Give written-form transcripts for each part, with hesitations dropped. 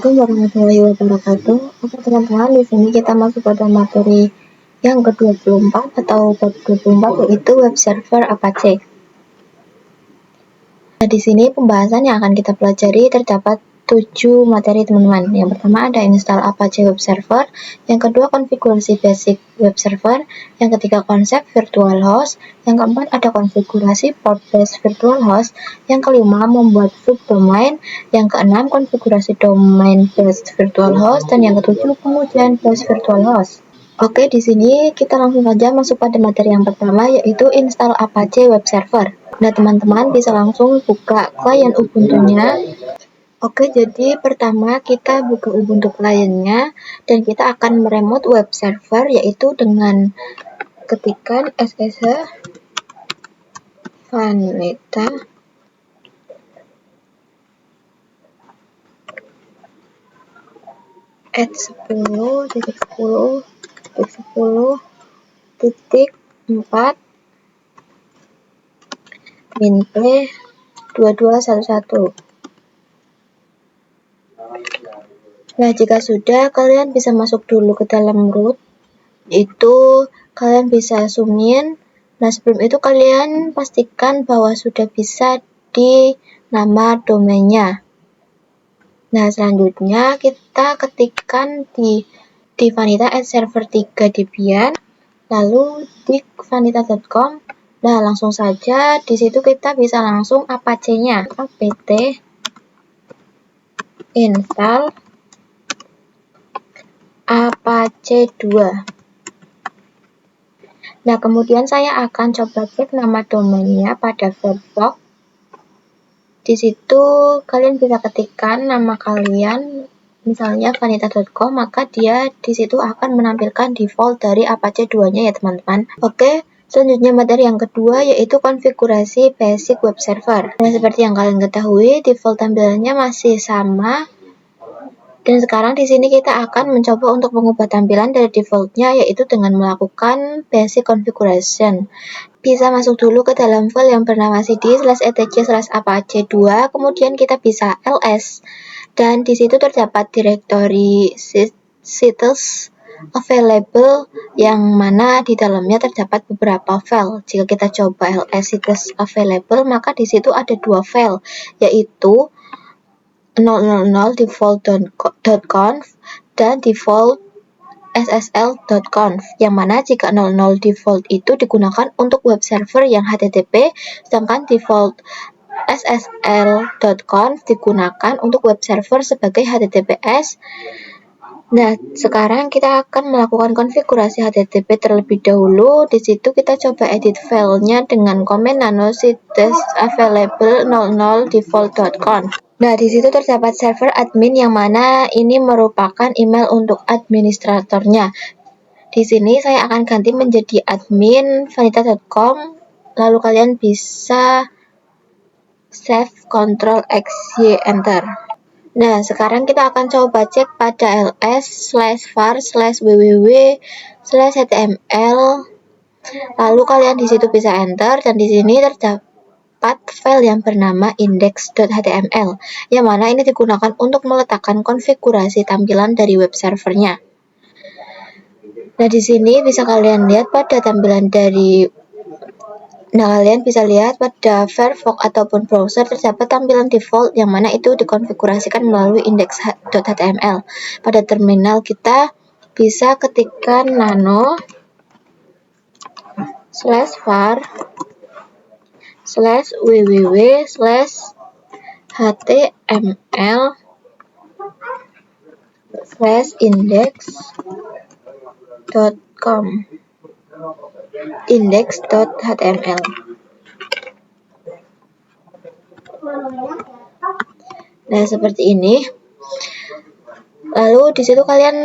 Assalamualaikum warahmatullahi wabarakatuh. Oke teman-teman, di sini kita masuk pada materi yang ke-24 atau bab 24, yaitu web server Apache. Nah, di sini pembahasan yang akan kita pelajari terdapat 7 materi teman-teman. Yang pertama ada install Apache web server, yang kedua konfigurasi basic web server, yang ketiga konsep virtual host, yang keempat ada konfigurasi port based virtual host, yang kelima membuat subdomain, yang keenam konfigurasi domain based virtual host, dan yang ketujuh pengujian based virtual host. Oke, di sini kita langsung saja masuk pada materi yang pertama, yaitu install Apache web server. Nah, teman-teman bisa langsung buka klien Ubuntu-nya. Oke, jadi pertama kita buka Ubuntu kliennya dan kita akan meremote web server, yaitu dengan ketikan ssh vanita @10.10.10.4 minplay 2211. Nah, jika sudah, kalian bisa masuk dulu ke dalam root, itu kalian bisa zoom in. Nah, sebelum itu kalian pastikan bahwa sudah bisa di nama domainnya. Nah, selanjutnya kita ketikkan di vanita @server 3 Debian, lalu di vanita.com. Nah, langsung saja di situ kita bisa langsung Apache-nya, apt install Apache 2. Nah, kemudian saya akan coba cek nama domainnya pada Firefox. Di situ kalian bisa ketikkan nama kalian, misalnya vanita.com, maka dia di situ akan menampilkan default dari Apache 2-nya ya teman-teman. Oke, selanjutnya materi yang kedua yaitu konfigurasi basic web server. Nah, seperti yang kalian ketahui, default tampilannya masih sama. Dan sekarang di sini kita akan mencoba untuk mengubah tampilan dari defaultnya, yaitu dengan melakukan basic configuration. Bisa masuk dulu ke dalam file yang bernama cd/etc/apache2, kemudian kita bisa ls, dan di situ terdapat direktori sites available yang mana di dalamnya terdapat beberapa file. Jika kita coba ls sites available, maka di situ ada 2 file, yaitu 000 default.conf dan default ssl.conf, yang mana jika 00 default itu digunakan untuk web server yang HTTP, sedangkan default ssl.conf digunakan untuk web server sebagai HTTPS. Nah, sekarang kita akan melakukan konfigurasi HTTP terlebih dahulu. Di situ kita coba edit filenya dengan komen nano sites available 00 default.conf. Nah, di situ terdapat server admin yang mana ini merupakan email untuk administratornya. Di sini saya akan ganti menjadi admin vanita.com, lalu kalian bisa save Ctrl X Y enter. Nah, sekarang kita akan coba cek pada ls/var/www/html. Lalu kalian di situ bisa enter, dan di sini terdapat file yang bernama index.html, yang mana ini digunakan untuk meletakkan konfigurasi tampilan dari web servernya. Nah, di sini bisa kalian lihat pada tampilan dari kalian bisa lihat pada Firefox ataupun browser terdapat tampilan default yang mana itu dikonfigurasikan melalui index.html. Pada terminal kita bisa ketikkan nano/www/html/index.com index.html. Nah, seperti ini. Lalu di situ kalian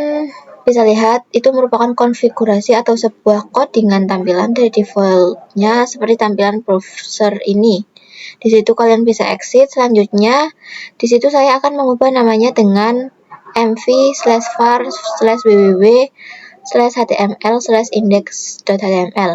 bisa lihat itu merupakan konfigurasi atau sebuah codingan tampilan dari defaultnya seperti tampilan browser ini. Di situ kalian bisa exit. Selanjutnya di situ saya akan mengubah namanya dengan mv/var/www/html/index.html.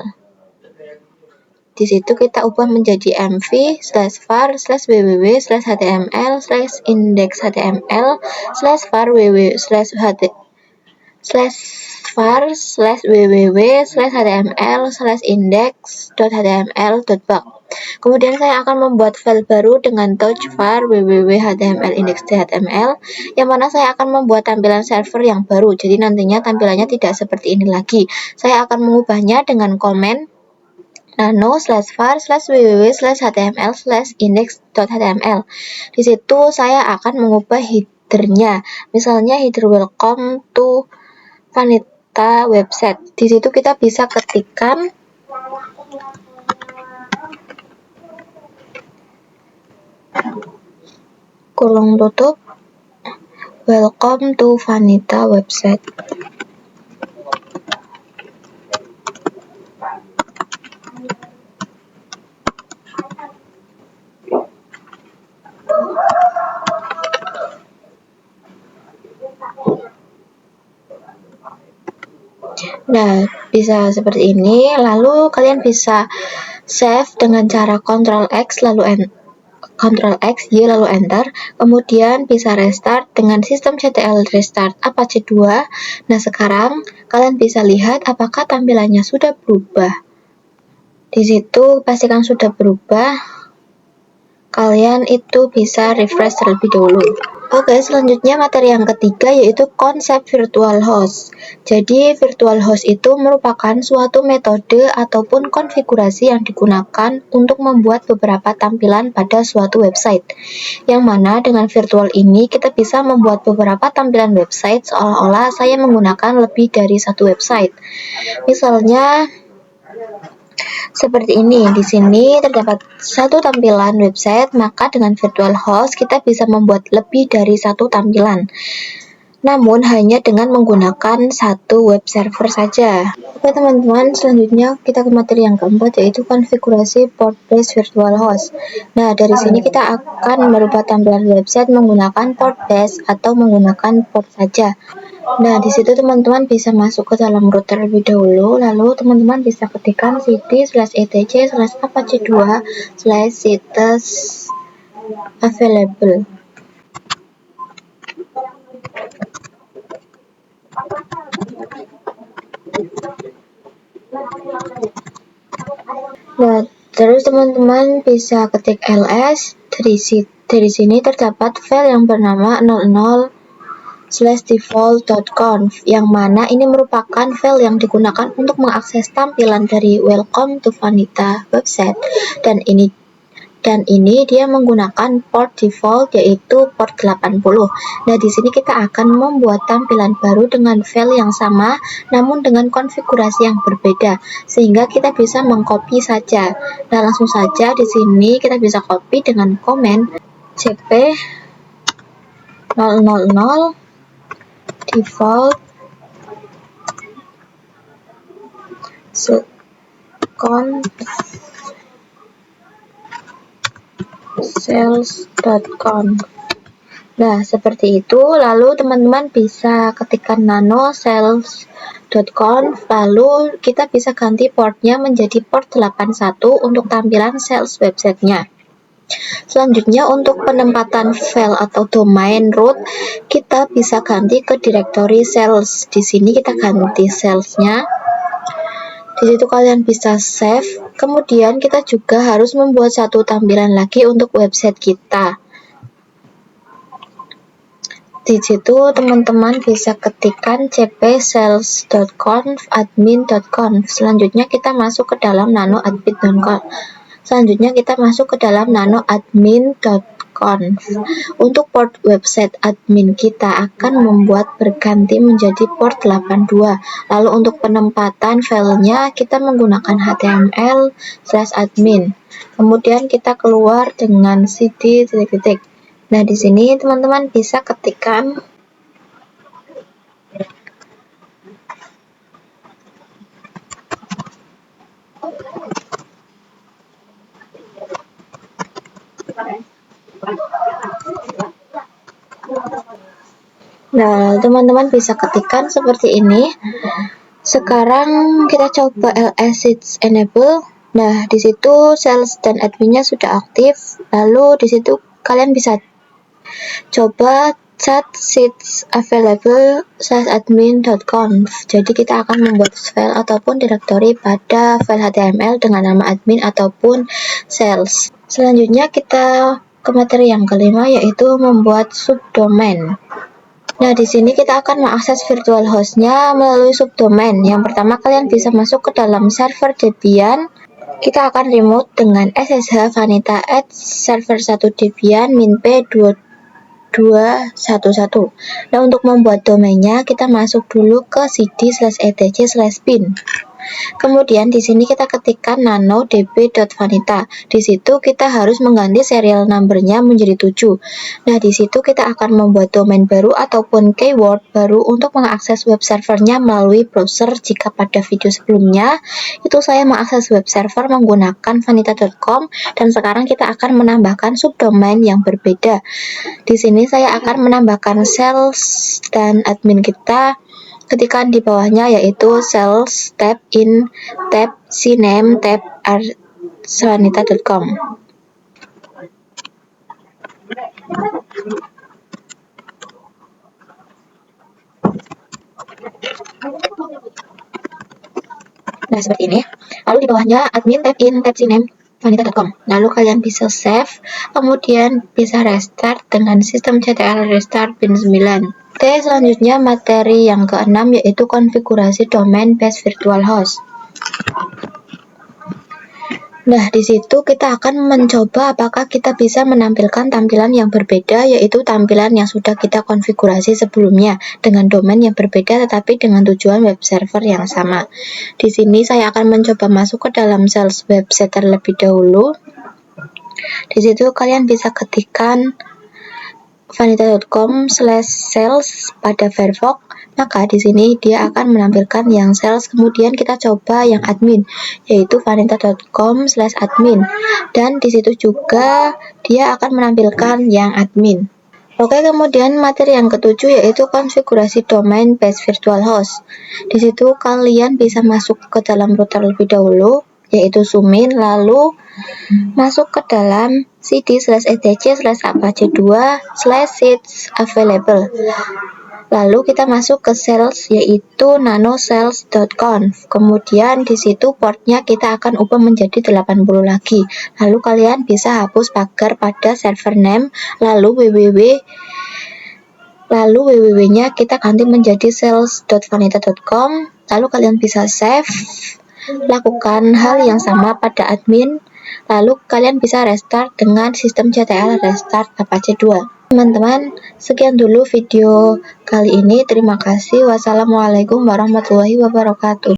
Di situ kita ubah menjadi mv/var/www/html/var/www/html/index.html.bug. Kemudian saya akan membuat file baru dengan touch var www.html-index.html, yang mana saya akan membuat tampilan server yang baru. Jadi nantinya tampilannya tidak seperti ini lagi. Saya akan mengubahnya dengan komen nano/var/www/html/index.html. Di situ saya akan mengubah headernya, misalnya header welcome to Vanita website. Di situ kita bisa ketikkan kurung tutup welcome to Vanita website. Nah, bisa seperti ini. Lalu kalian bisa save dengan cara Ctrl X Y lalu enter. Kemudian bisa restart dengan sistem CTL restart Apache 2. Nah, sekarang kalian bisa lihat apakah tampilannya sudah berubah. Di situ pastikan sudah berubah. Kalian itu bisa refresh terlebih dahulu. Oke, selanjutnya materi yang ketiga yaitu konsep virtual host. Jadi virtual host itu merupakan suatu metode ataupun konfigurasi yang digunakan untuk membuat beberapa tampilan pada suatu website. Yang mana dengan virtual ini kita bisa membuat beberapa tampilan website seolah-olah saya menggunakan lebih dari satu website. Misalnya seperti ini. Di sini terdapat satu tampilan website, maka dengan virtual host kita bisa membuat lebih dari satu tampilan. Namun hanya dengan menggunakan satu web server saja. Oke teman-teman, selanjutnya kita ke materi yang keempat yaitu konfigurasi port based virtual host. Nah, dari sini kita akan merubah tampilan website menggunakan port based atau menggunakan port saja. Nah, di situ teman-teman bisa masuk ke dalam root terlebih dahulu, lalu teman-teman bisa ketikkan cd/etc/apache2/sites available. Nah, terus teman-teman bisa ketik ls. Dari sini terdapat file yang bernama 00/default.conf, yang mana ini merupakan file yang digunakan untuk mengakses tampilan dari welcome to Vanita website, dan ini dia menggunakan port default yaitu port 80. Nah, di sini kita akan membuat tampilan baru dengan file yang sama namun dengan konfigurasi yang berbeda, sehingga kita bisa mengcopy saja. Nah, langsung saja di sini kita bisa copy dengan komen cp 000 default sales.conf. Nah, seperti itu. Lalu teman-teman bisa ketikkan nano sales.conf, lalu kita bisa ganti portnya menjadi port 81 untuk tampilan sales websitenya. Selanjutnya untuk penempatan file atau domain root kita bisa ganti ke directory sales. Di sini kita ganti salesnya. Di situ kalian bisa save. Kemudian kita juga harus membuat satu tampilan lagi untuk website kita. Di situ teman-teman bisa ketikkan cp/sales.conf admin.conf. Selanjutnya kita masuk ke dalam nano-admin.conf. Untuk port website admin kita akan membuat berganti menjadi port 82. Lalu untuk penempatan filenya kita menggunakan html/admin. Kemudian kita keluar dengan cd titik-titik. Nah, di sini teman-teman bisa ketikkan Nah, teman-teman bisa ketikkan seperti ini. Sekarang kita coba ls enable. Nah, di situ sales dan adminnya sudah aktif. Lalu di situ kalian bisa coba chat sheets available /admin.conf. Jadi kita akan membuat file ataupun directory pada file HTML dengan nama admin ataupun sales. Selanjutnya kita ke materi yang kelima, yaitu membuat subdomain. Nah, di sini kita akan mengakses virtual host-nya melalui subdomain. Yang pertama, kalian bisa masuk ke dalam server Debian. Kita akan remote dengan ssh vanita @server1 debian -p 2211. Nah, untuk membuat domainnya kita masuk dulu ke cd/etc/bin. Kemudian di sini kita ketikkan nano-db.vanita. Di situ kita harus mengganti serial number-nya menjadi 7. Nah, di situ kita akan membuat domain baru ataupun keyword baru untuk mengakses web servernya melalui browser. Jika pada video sebelumnya itu saya mengakses web server menggunakan vanita.com, dan sekarang kita akan menambahkan subdomain yang berbeda. Di sini saya akan menambahkan sales dan admin kita. Ketikkan di bawahnya yaitu sales tab in tab cname tab vanita.com. Nah, seperti ini. Lalu di bawahnya admin tab in tab cname vanita.com. Lalu kalian bisa save, kemudian bisa restart dengan sistem CTL restart bin 9. Oke, selanjutnya materi yang keenam yaitu konfigurasi domain base virtual host. Nah, di situ kita akan mencoba apakah kita bisa menampilkan tampilan yang berbeda, yaitu tampilan yang sudah kita konfigurasi sebelumnya dengan domain yang berbeda tetapi dengan tujuan web server yang sama. Di sini saya akan mencoba masuk ke dalam sales website terlebih dahulu. Di situ kalian bisa ketikkan vanita.com/sales pada Firefox. Maka di sini dia akan menampilkan yang sales, kemudian kita coba yang admin, yaitu vanita.com/admin, dan di situ juga dia akan menampilkan yang admin. Oke, kemudian materi yang ketujuh yaitu konfigurasi domain base virtual host. Di situ kalian bisa masuk ke dalam router terlebih dahulu, yaitu Sumin, lalu masuk ke dalam cd/etc/apache2/sheets available. Lalu kita masuk ke sales yaitu nanosales.conf. Kemudian di situ portnya kita akan ubah menjadi 80 lagi. Lalu kalian bisa hapus pagar pada server name, lalu www-nya kita ganti menjadi sales.vanita.com. Lalu kalian bisa save, lakukan hal yang sama pada admin. Lalu kalian bisa restart dengan sistem CTL restart Apache 2. Teman-teman, sekian dulu video kali ini. Terima kasih. Wassalamualaikum warahmatullahi wabarakatuh.